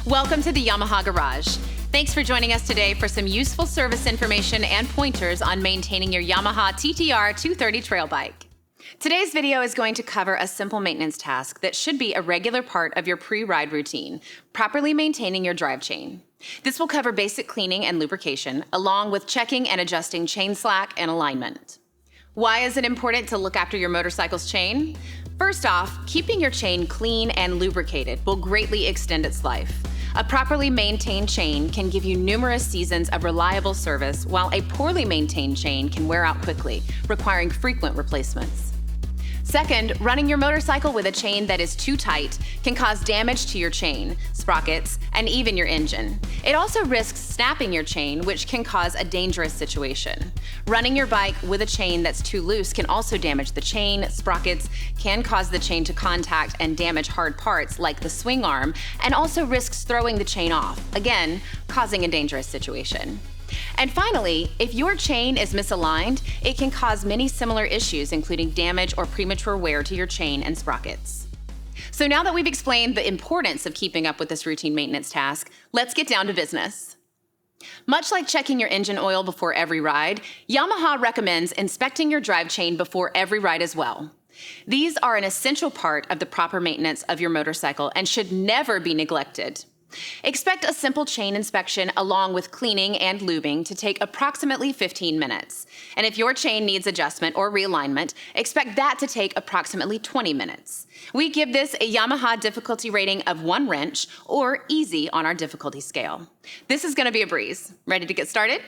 Welcome to the Yamaha Garage. Thanks for joining us today for some useful service information and pointers on maintaining your Yamaha TT-R230 trail bike. Today's video is going to cover a simple maintenance task that should be a regular part of your pre-ride routine, properly maintaining your drive chain. This will cover basic cleaning and lubrication, along with checking and adjusting chain slack and alignment. Why is it important to look after your motorcycle's chain? First off, keeping your chain clean and lubricated will greatly extend its life. A properly maintained chain can give you numerous seasons of reliable service, while a poorly maintained chain can wear out quickly, requiring frequent replacements. Second, running your motorcycle with a chain that is too tight can cause damage to your chain, sprockets, and even your engine. It also risks snapping your chain, which can cause a dangerous situation. Running your bike with a chain that's too loose can also damage the chain, sprockets, can cause the chain to contact and damage hard parts like the swing arm, and also risks throwing the chain off, again, causing a dangerous situation. And finally, if your chain is misaligned, it can cause many similar issues, including damage or premature wear to your chain and sprockets. So now that we've explained the importance of keeping up with this routine maintenance task, let's get down to business. Much like checking your engine oil before every ride, Yamaha recommends inspecting your drive chain before every ride as well. These are an essential part of the proper maintenance of your motorcycle and should never be neglected. Expect a simple chain inspection along with cleaning and lubing to take approximately 15 minutes. And if your chain needs adjustment or realignment, expect that to take approximately 20 minutes. We give this a Yamaha difficulty rating of 1 wrench or easy on our difficulty scale. This is going to be a breeze. Ready to get started?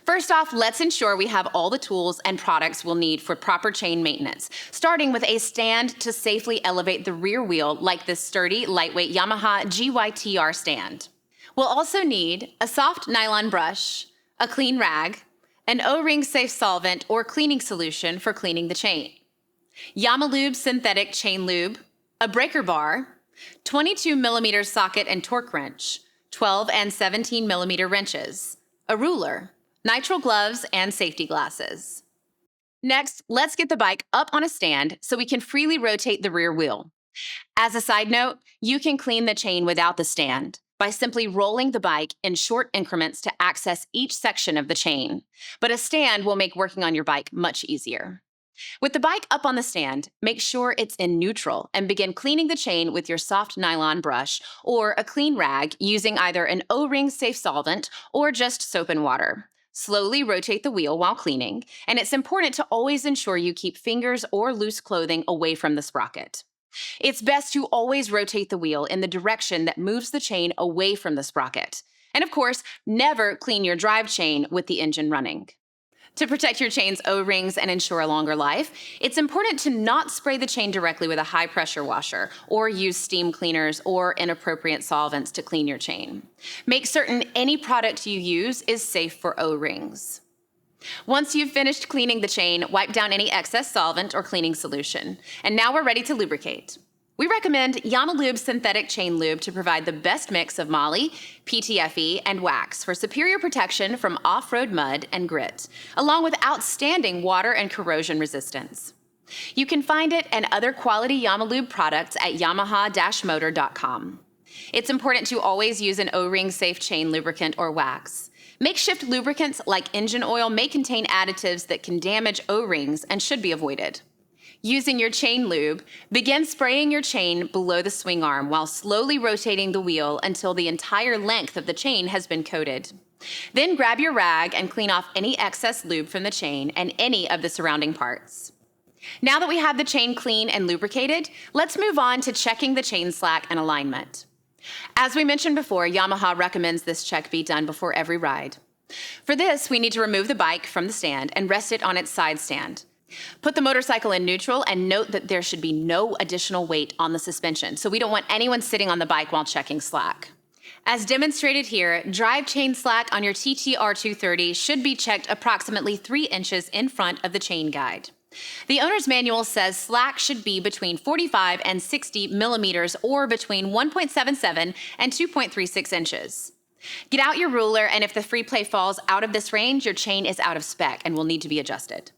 First off, let's ensure we have all the tools and products we'll need for proper chain maintenance, starting with a stand to safely elevate the rear wheel like this sturdy, lightweight Yamaha GYTR stand. We'll also need a soft nylon brush, a clean rag, an O-ring safe solvent or cleaning solution for cleaning the chain, Yamalube synthetic chain lube, a breaker bar, 22mm socket and torque wrench, 12 and 17mm wrenches, a ruler, nitrile gloves, and safety glasses. Next, let's get the bike up on a stand so we can freely rotate the rear wheel. As a side note, you can clean the chain without the stand by simply rolling the bike in short increments to access each section of the chain, but a stand will make working on your bike much easier. With the bike up on the stand, make sure it's in neutral and begin cleaning the chain with your soft nylon brush or a clean rag using either an O-ring safe solvent or just soap and water. Slowly rotate the wheel while cleaning, and it's important to always ensure you keep fingers or loose clothing away from the sprocket. It's best to always rotate the wheel in the direction that moves the chain away from the sprocket. And of course, never clean your drive chain with the engine running. To protect your chain's O-rings and ensure a longer life, it's important to not spray the chain directly with a high-pressure washer or use steam cleaners or inappropriate solvents to clean your chain. Make certain any product you use is safe for O-rings. Once you've finished cleaning the chain, wipe down any excess solvent or cleaning solution. And now we're ready to lubricate. We recommend Yamalube synthetic chain lube to provide the best mix of moly, PTFE, and wax for superior protection from off-road mud and grit, along with outstanding water and corrosion resistance. You can find it and other quality Yamalube products at yamaha-motor.com. It's important to always use an O-ring safe chain lubricant or wax. Makeshift lubricants like engine oil may contain additives that can damage O-rings and should be avoided. Using your chain lube, begin spraying your chain below the swing arm while slowly rotating the wheel until the entire length of the chain has been coated. Then grab your rag and clean off any excess lube from the chain and any of the surrounding parts. Now that we have the chain clean and lubricated, let's move on to checking the chain slack and alignment. As we mentioned before, Yamaha recommends this check be done before every ride. For this, we need to remove the bike from the stand and rest it on its side stand. Put the motorcycle in neutral and note that there should be no additional weight on the suspension, so we don't want anyone sitting on the bike while checking slack. As demonstrated here, drive chain slack on your TT-R230 should be checked approximately 3 inches in front of the chain guide. The owner's manual says slack should be between 45 and 60 millimeters or between 1.77 and 2.36 inches. Get out your ruler, and if the free play falls out of this range, your chain is out of spec and will need to be adjusted.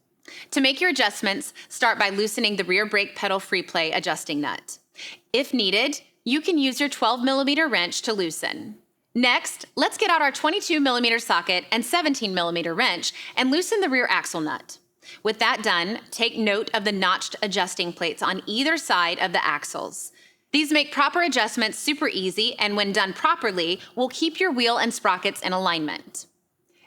To make your adjustments, start by loosening the rear brake pedal free play adjusting nut. If needed, you can use your 12mm wrench to loosen. Next, let's get out our 22mm socket and 17mm wrench and loosen the rear axle nut. With that done, take note of the notched adjusting plates on either side of the axles. These make proper adjustments super easy, and when done properly, will keep your wheel and sprockets in alignment.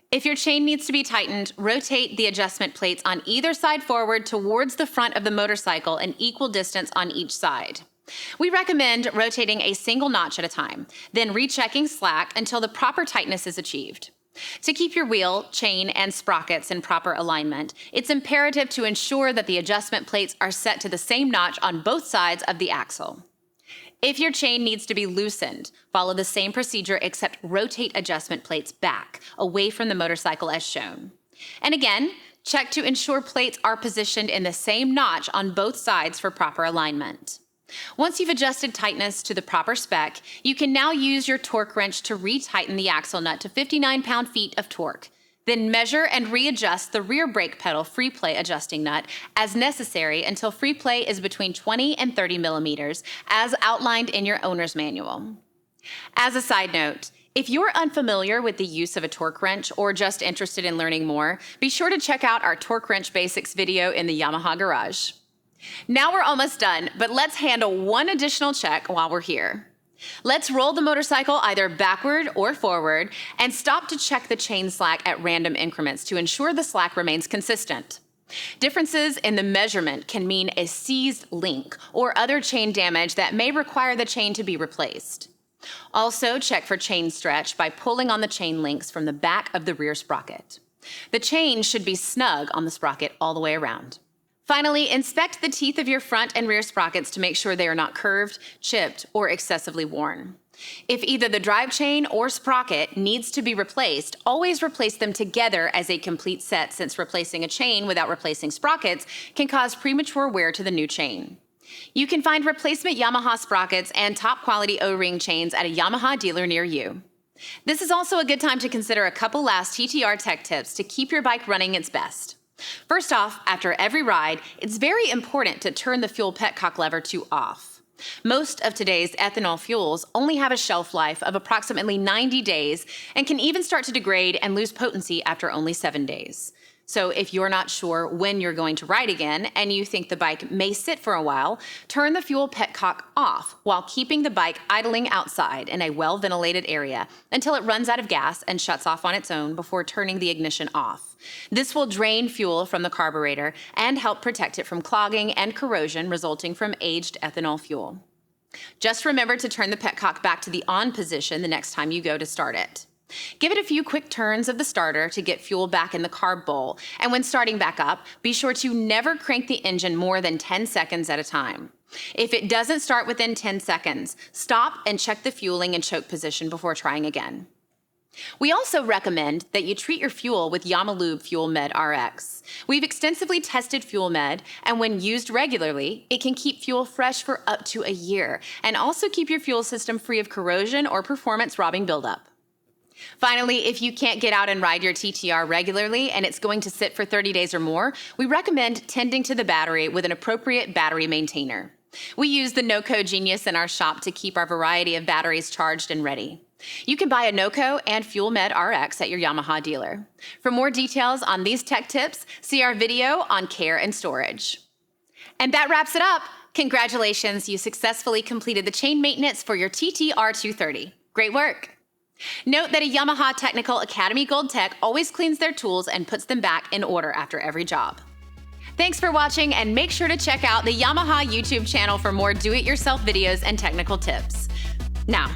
If your chain needs to be tightened, rotate the adjustment plates on either side forward towards the front of the motorcycle an equal distance on each side. We recommend rotating a single notch at a time, then rechecking slack until the proper tightness is achieved. To keep your wheel, chain, and sprockets in proper alignment, it's imperative to ensure that the adjustment plates are set to the same notch on both sides of the axle. If your chain needs to be loosened, follow the same procedure except rotate adjustment plates back, away from the motorcycle as shown. And again, check to ensure plates are positioned in the same notch on both sides for proper alignment. Once you've adjusted tightness to the proper spec, you can now use your torque wrench to retighten the axle nut to 59 pound-feet of torque. Then measure and readjust the rear brake pedal free play adjusting nut as necessary until free play is between 20 and 30 millimeters, as outlined in your owner's manual. As a side note, if you're unfamiliar with the use of a torque wrench or just interested in learning more, be sure to check out our torque wrench basics video in the Yamaha garage. Now we're almost done, but let's handle one additional check while we're here. Let's roll the motorcycle either backward or forward and stop to check the chain slack at random increments to ensure the slack remains consistent. Differences in the measurement can mean a seized link or other chain damage that may require the chain to be replaced. Also, check for chain stretch by pulling on the chain links from the back of the rear sprocket. The chain should be snug on the sprocket all the way around. Finally, inspect the teeth of your front and rear sprockets to make sure they are not curved, chipped, or excessively worn. If either the drive chain or sprocket needs to be replaced, always replace them together as a complete set, since replacing a chain without replacing sprockets can cause premature wear to the new chain. You can find replacement Yamaha sprockets and top quality O-ring chains at a Yamaha dealer near you. This is also a good time to consider a couple last TT-R tech tips to keep your bike running its best. First off, after every ride, it's very important to turn the fuel petcock lever to off. Most of today's ethanol fuels only have a shelf life of approximately 90 days and can even start to degrade and lose potency after only 7 days. So if you're not sure when you're going to ride again and you think the bike may sit for a while, turn the fuel petcock off while keeping the bike idling outside in a well-ventilated area until it runs out of gas and shuts off on its own before turning the ignition off. This will drain fuel from the carburetor and help protect it from clogging and corrosion resulting from aged ethanol fuel. Just remember to turn the petcock back to the on position the next time you go to start it. Give it a few quick turns of the starter to get fuel back in the carb bowl, and when starting back up, be sure to never crank the engine more than 10 seconds at a time. If it doesn't start within 10 seconds, stop and check the fueling and choke position before trying again. We also recommend that you treat your fuel with Yamaha Fuel Med RX. We've extensively tested Fuel Med, and when used regularly, it can keep fuel fresh for up to a year, and also keep your fuel system free of corrosion or performance-robbing buildup. Finally, if you can't get out and ride your TT-R regularly and it's going to sit for 30 days or more, we recommend tending to the battery with an appropriate battery maintainer. We use the NOCO Genius in our shop to keep our variety of batteries charged and ready. You can buy a NOCO and Fuel Med RX at your Yamaha dealer. For more details on these tech tips, see our video on care and storage. And that wraps it up. Congratulations, you successfully completed the chain maintenance for your TT-R230. Great work. Note that a Yamaha Technical Academy Gold Tech always cleans their tools and puts them back in order after every job. Thanks for watching, and make sure to check out the Yamaha YouTube channel for more do-it-yourself videos and technical tips. Now,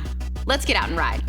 let's get out and ride.